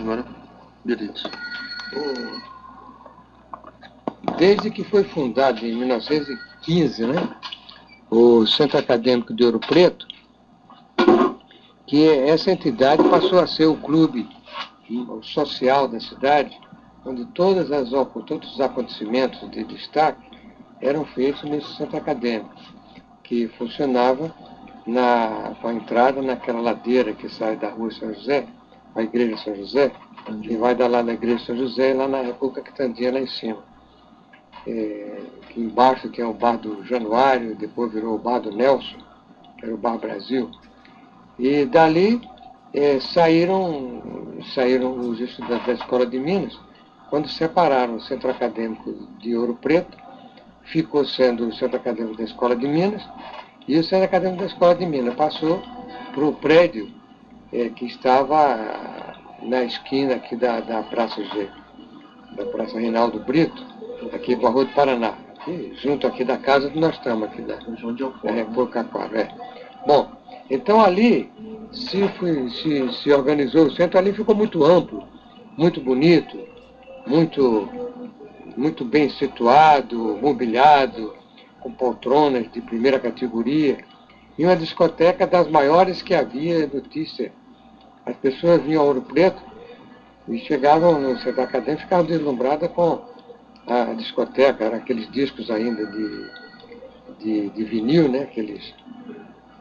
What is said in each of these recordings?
Agora, beleza. Desde que foi fundado em 1915, né, o Centro Acadêmico de Ouro Preto, que essa entidade passou a ser o clube social da cidade, onde todos os acontecimentos de destaque eram feitos nesse centro acadêmico, que funcionava com a entrada naquela ladeira que sai da rua São José, a igreja São José, que vai lá da igreja São José, lá na República Quitandinha, lá em cima. Que embaixo tem o bar do Januário, depois virou o bar do Nelson, que era o Bar Brasil. E dali saíram os estudantes da Escola de Minas, quando separaram o Centro Acadêmico de Ouro Preto, ficou sendo o Centro Acadêmico da Escola de Minas, e o Centro Acadêmico da Escola de Minas passou para o prédio que estava na esquina aqui da Praça Reinaldo Brito, aqui com a Rua do Paraná, aqui, junto aqui da casa onde nós estamos, aqui da Pocaquara. Bom, então ali se organizou o centro, ali ficou muito amplo, muito bonito, muito bem situado, mobiliado, com poltronas de primeira categoria, e uma discoteca das maiores que havia notícia. As pessoas vinham a Ouro Preto e chegavam no centro acadêmico e ficavam deslumbradas com a discoteca, eram aqueles discos ainda de vinil, né? Aqueles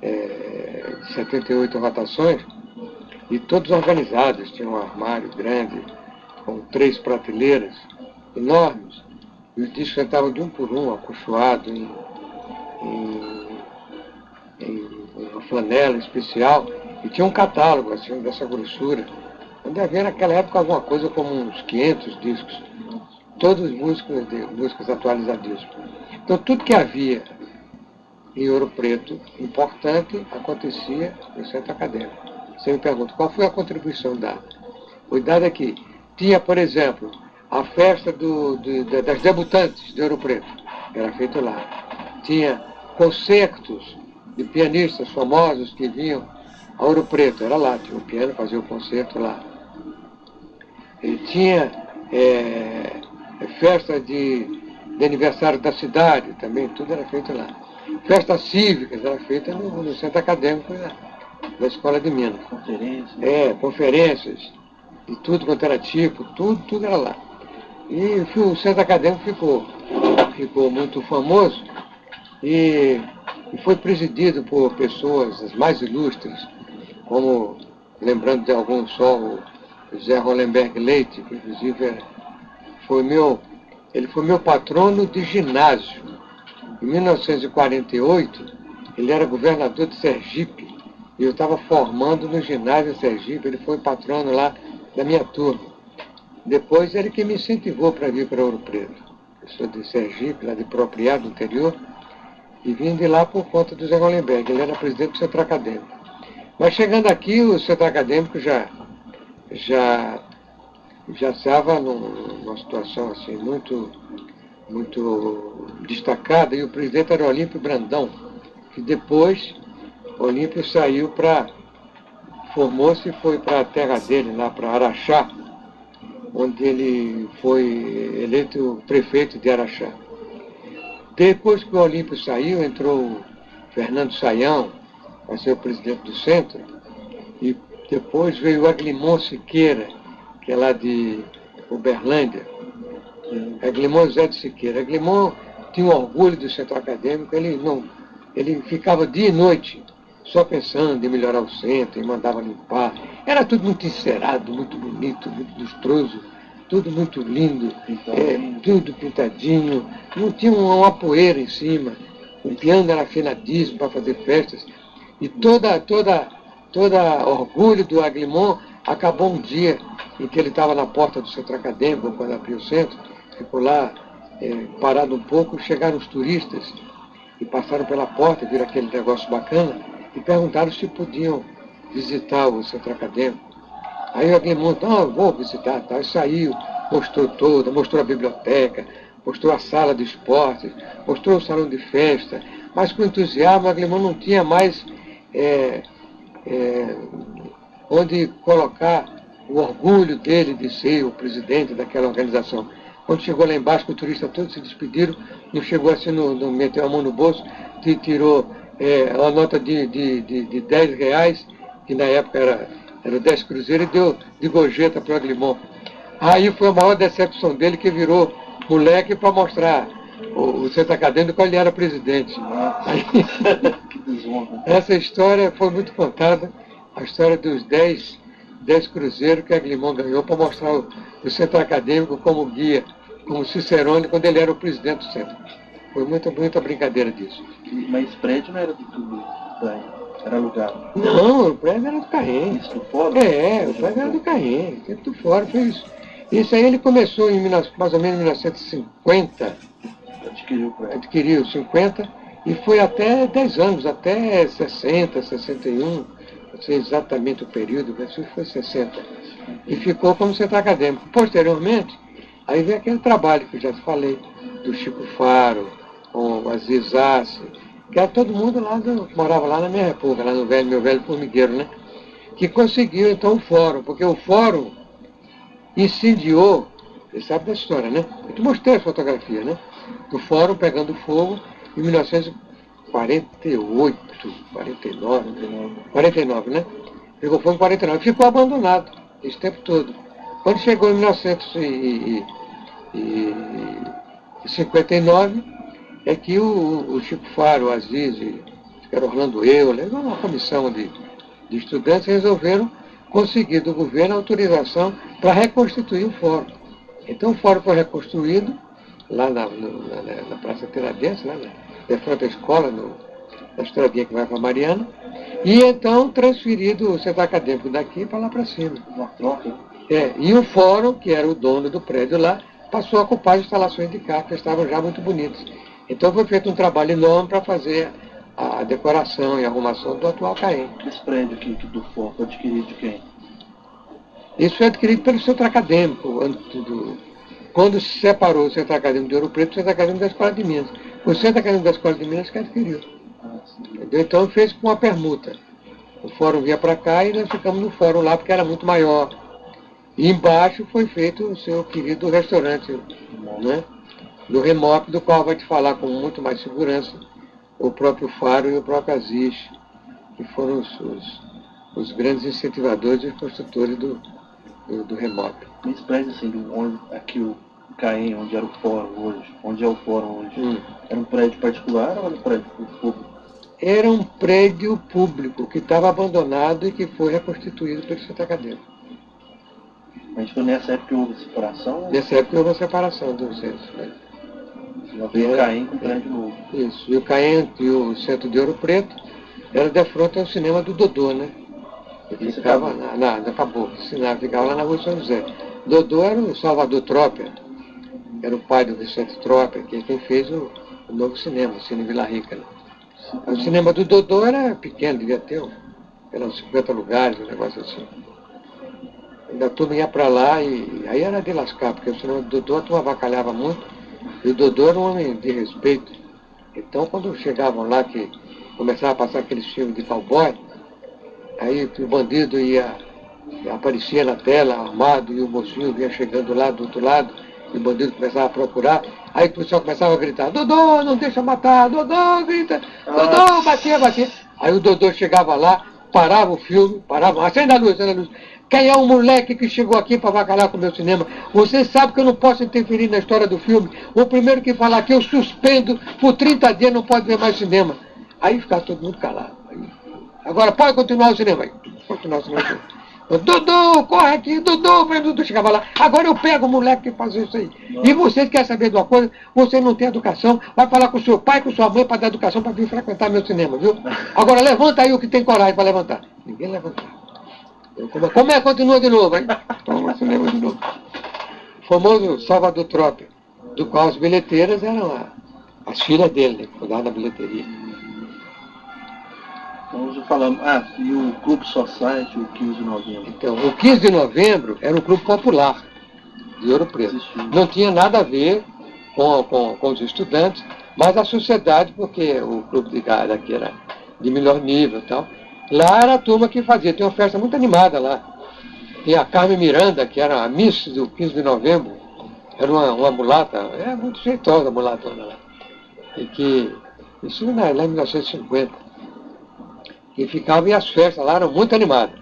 de 78 rotações, e todos organizados, tinha um armário grande, com 3 prateleiras enormes, e os discos estavam de um por um, acolchoados em uma flanela especial, e tinha um catálogo assim, dessa grossura. Onde havia naquela época alguma coisa como uns 500 discos, todos músicas atualizadíssimas. Então tudo que havia em Ouro Preto, importante, acontecia no centro acadêmico. Você me pergunta, qual foi a contribuição dada? Cuidado aqui. Tinha, por exemplo, a festa das debutantes de Ouro Preto, era feito lá. Tinha concertos de pianistas famosos que vinham a Ouro Preto, era lá, tinha um piano, fazia o concerto lá. E tinha festa de aniversário da cidade, também, tudo era feito lá. Festas cívicas era feita no centro acadêmico da Escola de Minas. Conferências, de tudo quanto era tipo, tudo era lá. E o centro acadêmico ficou muito famoso e foi presidido por pessoas as mais ilustres, como, lembrando de alguns só, o José Rolenberg Leite, que inclusive ele foi meu patrono de ginásio. Em 1948, ele era governador de Sergipe, e eu estava formando no ginásio de Sergipe, ele foi patrono lá da minha turma. Depois ele que me incentivou para vir para Ouro Preto. Eu sou de Sergipe, lá de Propriedade, do interior, e vim de lá por conta do Zé Rolenberg, ele era presidente do Centro Acadêmico. Mas chegando aqui, o Centro Acadêmico já estava numa situação assim, muito destacada, e o presidente era Olímpio Brandão, que depois Olímpio formou-se e foi para a terra dele, lá para Araxá, onde ele foi eleito prefeito de Araxá. Depois que o Olímpio saiu, entrou o Fernando Saião, para ser o presidente do centro, e depois veio o Aglimon Siqueira, que é lá de Uberlândia. Aglimon José de Siqueira. Aglimon tinha um orgulho do centro acadêmico, ele ficava dia e noite só pensando em melhorar o centro, e mandava limpar. Era tudo muito encerado, muito bonito, muito lustroso, tudo muito lindo, tudo pintadinho, não tinha uma poeira em cima, o piano era afinadíssimo para fazer festas, e toda orgulho do Aglimon acabou um dia em que ele estava na porta do centro acadêmico, quando abriu o centro, ficou lá parado um pouco, chegaram os turistas e passaram pela porta, viram aquele negócio bacana e perguntaram se podiam visitar o centro acadêmico. Aí o Aglimon, não, vou visitar, tal, e saiu, mostrou a biblioteca, mostrou a sala de esportes, mostrou o salão de festa, mas com entusiasmo o Aglimon não tinha mais onde colocar o orgulho dele de ser o presidente daquela organização. Quando chegou lá embaixo, que os turistas todos se despediram, não chegou assim, não meteu a mão no bolso, tirou uma nota de 10 reais, que na época era 10 cruzeiros, e deu de gorjeta para o Aglimon. Aí foi a maior decepção dele, que virou moleque para mostrar o centro acadêmico quando ele era presidente. Aí, essa história foi muito contada, a história dos 10 cruzeiros que Aglimon ganhou para mostrar o centro acadêmico como guia, como Cicerone, quando ele era o presidente do centro. Foi muita brincadeira disso. Mas esse prédio não era do tudo, era alugado? Não, o prédio era do Carrem. Isso do fórum? O prédio era do Carrem, sempre do fórum, foi isso. Isso aí ele começou mais ou menos em 1950. Adquiriu 50 e foi até 10 anos, até 60, 61, não sei exatamente o período, mas foi 60. E ficou como centro acadêmico. Posteriormente, aí veio aquele trabalho que eu já falei, do Chico Faro, com o Aziz Assi, que era todo mundo lá, morava lá na minha república, lá no meu velho formigueiro, né? Que conseguiu então o fórum, porque o fórum incendiou, você sabe da história, né? Eu te mostrei a fotografia, né? Do fórum pegando fogo em 1948, 49, né? Pegou fogo em 49, ficou abandonado esse tempo todo. Quando chegou em 1959, é que o Chico Faro, o Aziz, que era Orlando Euler, uma comissão de estudantes, resolveram conseguir do governo a autorização para reconstituir o fórum. Então o fórum foi reconstruído lá na Praça Tiradentes, lá na frente da escola, na estradinha que vai para Mariana, e então transferido o centro acadêmico daqui para lá para cima. Uma troca? E o fórum, que era o dono do prédio lá, passou a ocupar as instalações de cá, que estavam já muito bonitas. Então foi feito um trabalho enorme para fazer a decoração e a arrumação do atual Caém. Esse prédio aqui do fórum foi adquirido de quem? Isso foi adquirido pelo centro acadêmico, quando se separou o centro acadêmico de Ouro Preto, o centro acadêmico da Escola de Minas. O centro acadêmico da Escola de Minas que adquiriu. Entendeu? Então fez com uma permuta. O fórum vinha para cá e nós ficamos no fórum lá, porque era muito maior. E embaixo foi feito o seu querido restaurante, né? Do Remop, do qual vai te falar com muito mais segurança o próprio Faro e o próprio Aziz, que foram os grandes incentivadores e construtores do Remop. Esse prédio, assim, aqui o Caém, onde era o fórum hoje, onde é o fórum hoje, era um prédio particular ou era um prédio público? Era um prédio público que estava abandonado e que foi reconstituído pelo centro acadêmico. Mas foi nessa época que houve a separação? Nessa época houve a separação dos centros, né? Já veio o Caém com o prédio novo. Isso, e o Caém e o centro de Ouro Preto era de frente ao cinema do Dodô, né? Ele ficava acabou, ficava lá na rua São José. Dodô era o Salvador Trópia, era o pai do Vicente Trópia, que é quem fez o novo cinema, o Cine Vila Rica. Né? O cinema do Dodô era pequeno, devia ter uns 50 lugares, um negócio assim. Ainda a turma ia para lá e aí era de lascar, porque o cinema do Dodô a turma avacalhava muito, e o Dodô era um homem de respeito. Então quando chegavam lá, que começava a passar aqueles filmes de cowboy, aí o bandido aparecia na tela, armado, e o mocinho vinha chegando lá do outro lado, e o bandido começava a procurar, aí o pessoal começava a gritar, Dodô, não deixa matar, Dodô, grita, Dodô, batia. Aí o Dodô chegava lá, parava o filme, acende a luz. Quem é o moleque que chegou aqui para avacalhar com o meu cinema? Você sabe que eu não posso interferir na história do filme. O primeiro que falar que eu suspendo por 30 dias não pode ver mais cinema. Aí ficava todo mundo calado. Agora pode continuar o cinema. Dodô, corre aqui, Dodô chegava lá. Agora eu pego o moleque que faz isso aí. E você quer saber de uma coisa? Você não tem educação, vai falar com o seu pai, com sua mãe para dar educação para vir frequentar meu cinema, viu? Agora levanta aí o que tem coragem para levantar. Ninguém levantava. Como é? Continua de novo, hein? Toma, cinema de novo. O famoso Salvador Trópia, do qual as bilheteiras eram as filhas dele, né, que cuidavam da bilheteria. Então já falamos, e o Clube Society, o 15 de novembro? Então, o 15 de novembro era um clube popular de Ouro Preto. Não tinha nada a ver com os estudantes, mas a sociedade, porque o clube de gado aqui era de melhor nível e tal. Lá era a turma que fazia, tinha uma festa muito animada lá. E a Carmen Miranda, que era a Miss do 15 de novembro, era uma mulata, muito jeitosa a mulatona lá. E que, isso lá em 1950, e ficava, e as festas lá eram muito animadas.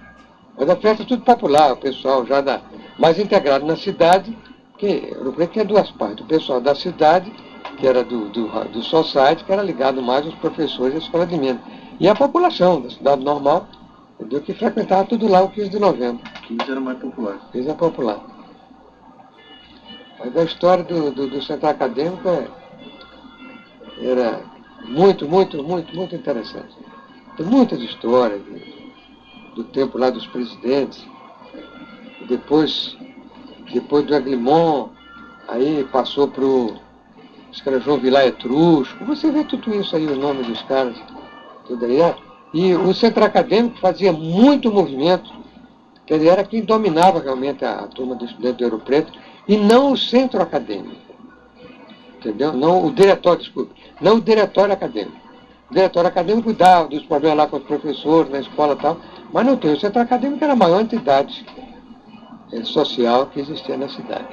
Mas a festa é tudo popular, o pessoal já mais integrado na cidade, porque Ouro Preto tinha duas partes. O pessoal da cidade, que era do Society, que era ligado mais aos professores da Escola de Minas. E a população da cidade normal, entendeu, que frequentava tudo lá o 15 de novembro. 15 era mais popular. 15 é popular. Mas a história do centro acadêmico era muito interessante. Tem muitas histórias do tempo lá dos presidentes. Depois do Aglimon, aí passou para os caras João Vilar Etrusco. Você vê tudo isso aí, o nome dos caras, tudo aí. E o centro acadêmico fazia muito movimento, quer dizer, era quem dominava realmente a turma do estudante de Ouro Preto, e não o centro acadêmico. Entendeu? Não o diretório, desculpe. Não o diretório acadêmico. O diretório acadêmico cuidava dos problemas lá com os professores, na escola e tal, mas não tem. O centro acadêmico era a maior entidade social que existia na cidade.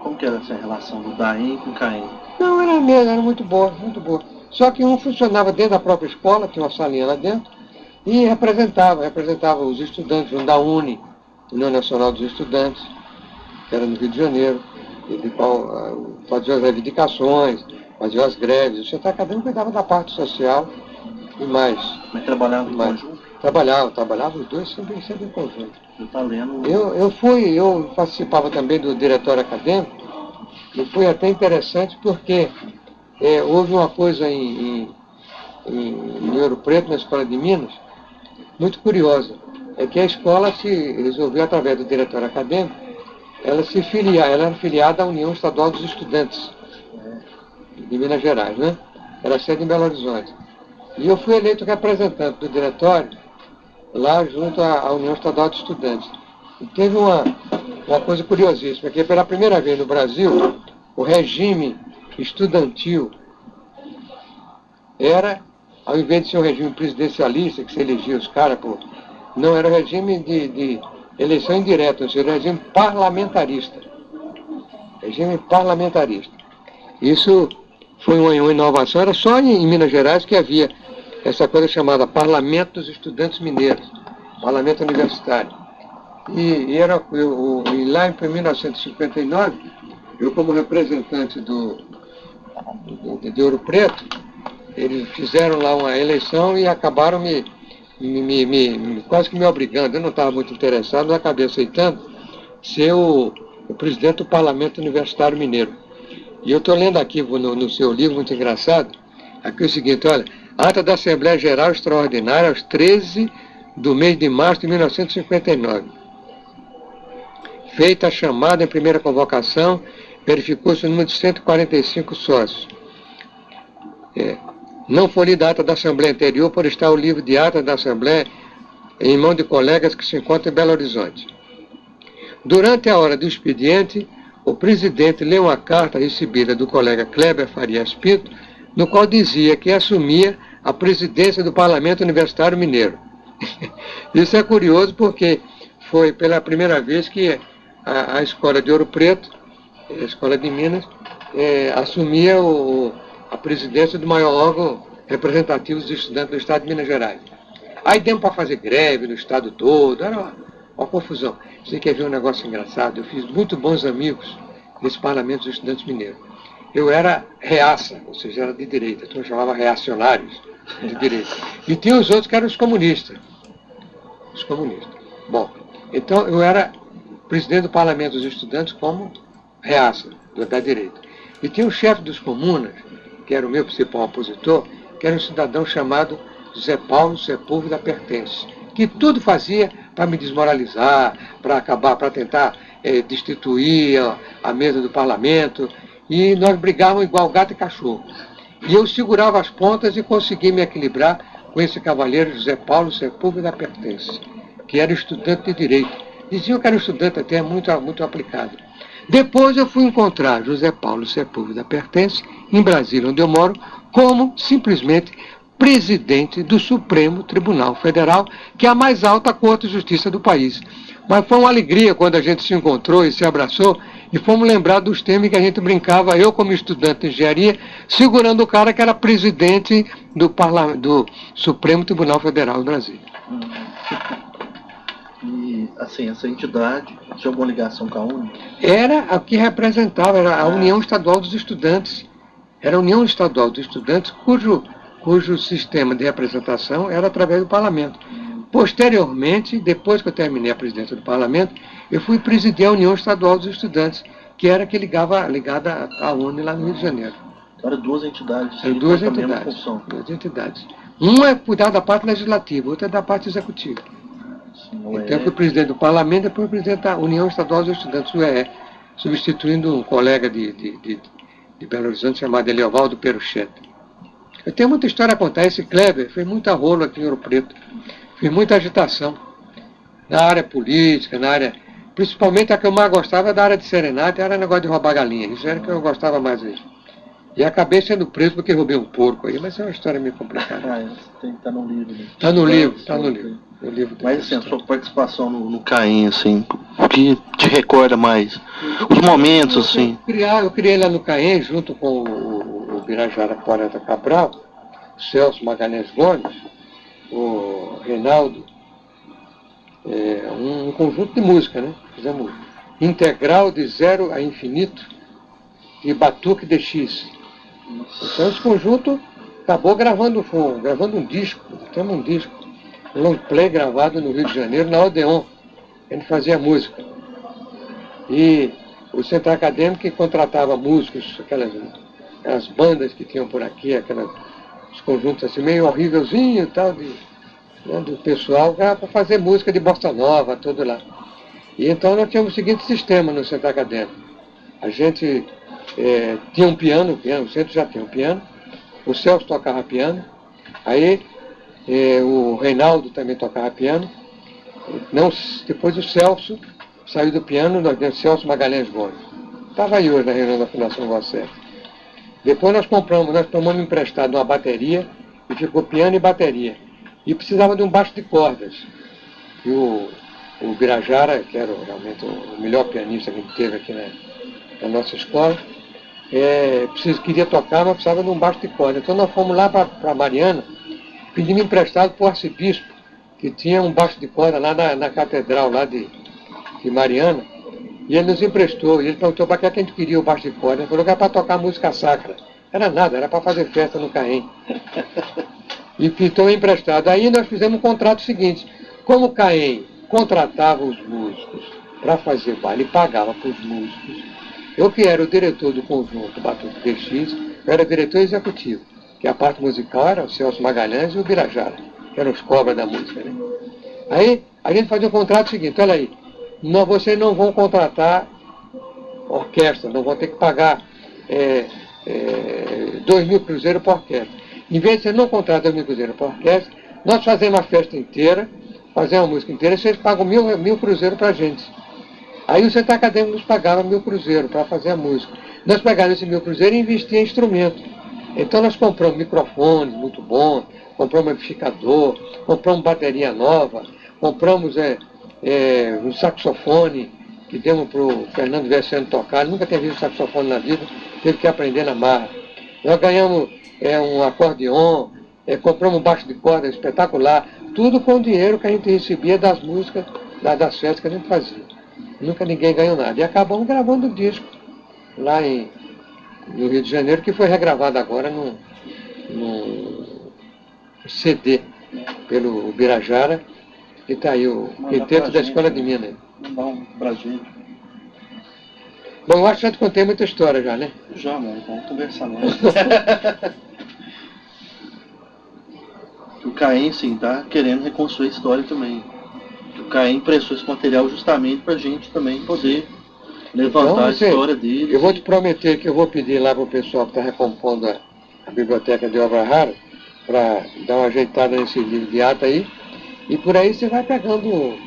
Como que era essa relação do DAEM com o CAEM? Não, era muito boa, muito boa. Só que um funcionava dentro da própria escola, tinha uma salinha lá dentro, e representava os estudantes, um da UNE, União Nacional dos Estudantes, que era no Rio de Janeiro, ele fazia as reivindicações, fazia as greves. O centro acadêmico cuidava da parte social e mais. Mas trabalhava em conjunto? Trabalhava os dois sempre em conjunto. Você está lendo? Eu participava também do diretório acadêmico, e foi até interessante porque houve uma coisa em Ouro Preto, na Escola de Minas, muito curiosa. É que a escola se resolveu, através do diretório acadêmico, ela era filiada à União Estadual dos Estudantes de Minas Gerais, né? Era sede em Belo Horizonte. E eu fui eleito representante do diretório lá junto à União Estadual de Estudantes. E teve uma coisa curiosíssima, porque pela primeira vez no Brasil, o regime estudantil era, ao invés de ser um regime presidencialista, que se elegia os caras não, era regime de eleição indireta, ou seja, regime parlamentarista. Regime parlamentarista. Isso foi uma inovação, era só em Minas Gerais que havia essa coisa chamada Parlamento dos Estudantes Mineiros, Parlamento Universitário. E lá em 1959, eu como representante de Ouro Preto, eles fizeram lá uma eleição e acabaram quase que me obrigando. Eu não estava muito interessado, mas acabei aceitando ser o presidente do Parlamento Universitário Mineiro. E eu estou lendo aqui no seu livro, muito engraçado, aqui o seguinte, olha, ata da Assembleia Geral Extraordinária aos 13 do mês de março de 1959. Feita a chamada em primeira convocação, verificou-se o número de 145 sócios. Não foi lida a ata da Assembleia anterior por estar o livro de ata da Assembleia em mão de colegas que se encontram em Belo Horizonte. Durante a hora do expediente, o presidente leu uma carta recebida do colega Kleber Farias Pinto, no qual dizia que assumia a presidência do Parlamento Universitário Mineiro. Isso é curioso porque foi pela primeira vez que a Escola de Ouro Preto, a Escola de Minas, assumia a presidência do maior órgão representativo dos estudantes do Estado de Minas Gerais. Aí deu para fazer greve no Estado todo, era uma confusão. Você quer ver um negócio engraçado? Eu fiz muito bons amigos nesse Parlamento dos Estudantes Mineiros. Eu era reaça, ou seja, era de direita, então eu chamava reacionários de direita. E tinha os outros que eram os comunistas. Os comunistas. Bom, então eu era presidente do Parlamento dos Estudantes como reaça, da direita. E tinha o chefe dos comunas, que era o meu principal opositor, que era um cidadão chamado José Paulo Sepúlveda Pertence, que tudo fazia para me desmoralizar, para acabar, para tentar destituir a mesa do parlamento, e nós brigávamos igual gato e cachorro. E eu segurava as pontas e consegui me equilibrar com esse cavalheiro José Paulo Sepúlveda Pertence, que era estudante de direito. Diziam que era um estudante até muito aplicado. Depois eu fui encontrar José Paulo Sepúlveda Pertence, em Brasília, onde eu moro, como simplesmente presidente do Supremo Tribunal Federal, que é a mais alta Corte de Justiça do país. Mas foi uma alegria quando a gente se encontrou e se abraçou e fomos lembrar dos temas que a gente brincava, eu como estudante de engenharia, segurando o cara que era presidente do Supremo Tribunal Federal do Brasil. E, assim, essa entidade tinha alguma ligação com a UNE? Era a que representava, era a União Estadual dos Estudantes. Era a União Estadual dos Estudantes, cujo sistema de representação era através do parlamento. Posteriormente, depois que eu terminei a presidência do parlamento, eu fui presidir a União Estadual dos Estudantes, que era que ligada à UNE lá no Rio de Janeiro. Eram duas entidades. Eram duas entidades. Uma é cuidar da parte legislativa, outra é da parte executiva. Então eu fui presidente do parlamento, depois presidente da União Estadual dos Estudantes, UEE, substituindo um colega de Belo Horizonte chamado Eliovaldo Perucheta. Eu tenho muita história a contar. Esse Kleber fez muita rolo aqui em Ouro Preto, fez muita agitação na área política, na área, principalmente a que eu mais gostava da área de serenata, era negócio de roubar galinha, isso era que eu gostava mais aí. E acabei sendo preso porque roubei um porco aí, mas é uma história meio complicada. Tá no livro. Né? Tá no livro. Mas assim, a sua participação no CAEM, assim, o que te recorda mais? Os momentos, assim. Eu criei lá no CAEM, junto com o Birajara Quarenta Cabral, o Celso Magalhães Gomes, o Reinaldo, um conjunto de música, né? Fizemos Integral de Zero a Infinito e Batuque DX. Então esse conjunto acabou gravando um disco, temos um disco, um long play gravado no Rio de Janeiro, na Odeon. Ele fazia música. E o Centro Acadêmico que contratava músicos, aquelas bandas que tinham por aqui, os conjuntos assim, meio horrívelzinho e tal, do pessoal, para fazer música de bossa nova, tudo lá. E então nós tínhamos o seguinte sistema no Centro Acadêmico. A gente tinha um piano, o centro já tinha um piano, o Celso tocava piano, aí o Reinaldo também tocava piano, depois o Celso saiu do piano, nós tínhamos Celso Magalhães Gomes. Estava aí hoje na reunião da Fundação Você. Depois nós tomamos emprestado uma bateria, e ficou piano e bateria. E precisava de um baixo de cordas. E o Birajara, que era realmente o melhor pianista que a gente teve aqui na nossa escola, queria tocar, mas precisava de um baixo de corda. Então nós fomos lá para Mariana, pedimos emprestado para o arcebispo, que tinha um baixo de corda lá na catedral lá de Mariana, e ele nos emprestou. E ele perguntou para que a gente queria o baixo de corda. Ele falou que era para tocar música sacra. Era nada, era para fazer festa no CAEM. E ficou emprestado. Aí nós fizemos um contrato seguinte. Como o CAEM contratava os músicos para fazer baile e pagava para os músicos, eu que era o diretor do conjunto Batuque DX, eu era diretor executivo, que a parte musical era o Celso Magalhães e o Birajara, que eram os cobras da música, né? Aí a gente fazia um contrato seguinte, olha aí, vocês não vão contratar orquestra, não vão ter que pagar 2.000 cruzeiros por orquestra. Em vez de vocês não contratar 2.000 cruzeiros por orquestra, nós fazemos a festa inteira, fazemos a música inteira, vocês pagam 1.000 cruzeiros para a gente. Aí o Centro Acadêmico nos pagava 1.000 cruzeiros para fazer a música. Nós pegávamos esse 1.000 cruzeiros e investíamos em instrumento. Então nós compramos microfones muito bons, compramos amplificador, compramos bateria nova, compramos um saxofone que demos para o Fernando Vessiano tocar. Ele nunca tinha visto saxofone na vida, teve que aprender na marra. Nós ganhamos um acordeon, compramos um baixo de corda espetacular, tudo com o dinheiro que a gente recebia das músicas, das festas que a gente fazia. Nunca ninguém ganhou nada. E acabamos gravando o disco lá no Rio de Janeiro, que foi regravado agora num CD pelo Birajara, que está aí o quinteto da Escola de Minas. Mandar um pra gente. Bom, eu acho que já te contei muita história já, né? Já, mano, vamos conversar mais. O CAEM, sim, tá querendo reconstruir a história também. O CAEM emprestou esse material justamente para a gente também poder levantar a história dele. Eu vou te prometer que eu vou pedir lá para o pessoal que está recompondo a biblioteca de obra rara para dar uma ajeitada nesse livro de ata aí. E por aí você vai pegando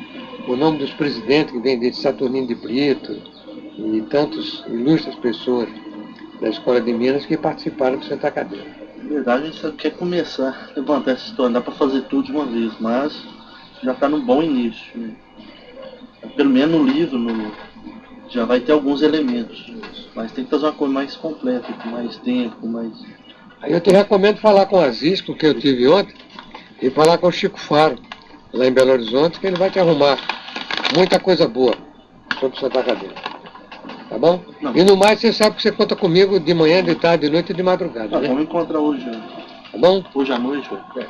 o nome dos presidentes que vem de Saturnino de Brito e tantas ilustres pessoas da Escola de Minas que participaram do Centro Acadêmico. Na verdade, a gente só quer começar a levantar essa história. Não dá para fazer tudo de uma vez, mas já está num bom início. Né? pelo menos no livro, já vai ter alguns elementos. Mas tem que fazer uma coisa mais completa, com mais tempo, mais... Aí eu te recomendo falar com o Aziz, com quem eu tive ontem, e falar com o Chico Faro, lá em Belo Horizonte, que ele vai te arrumar muita coisa boa sobre o Santa Acadêmica. Tá bom? Não. E no mais, você sabe que você conta comigo de manhã, de tarde, de noite e de madrugada, né? Vamos encontrar hoje. Tá bom? Hoje à noite, velho.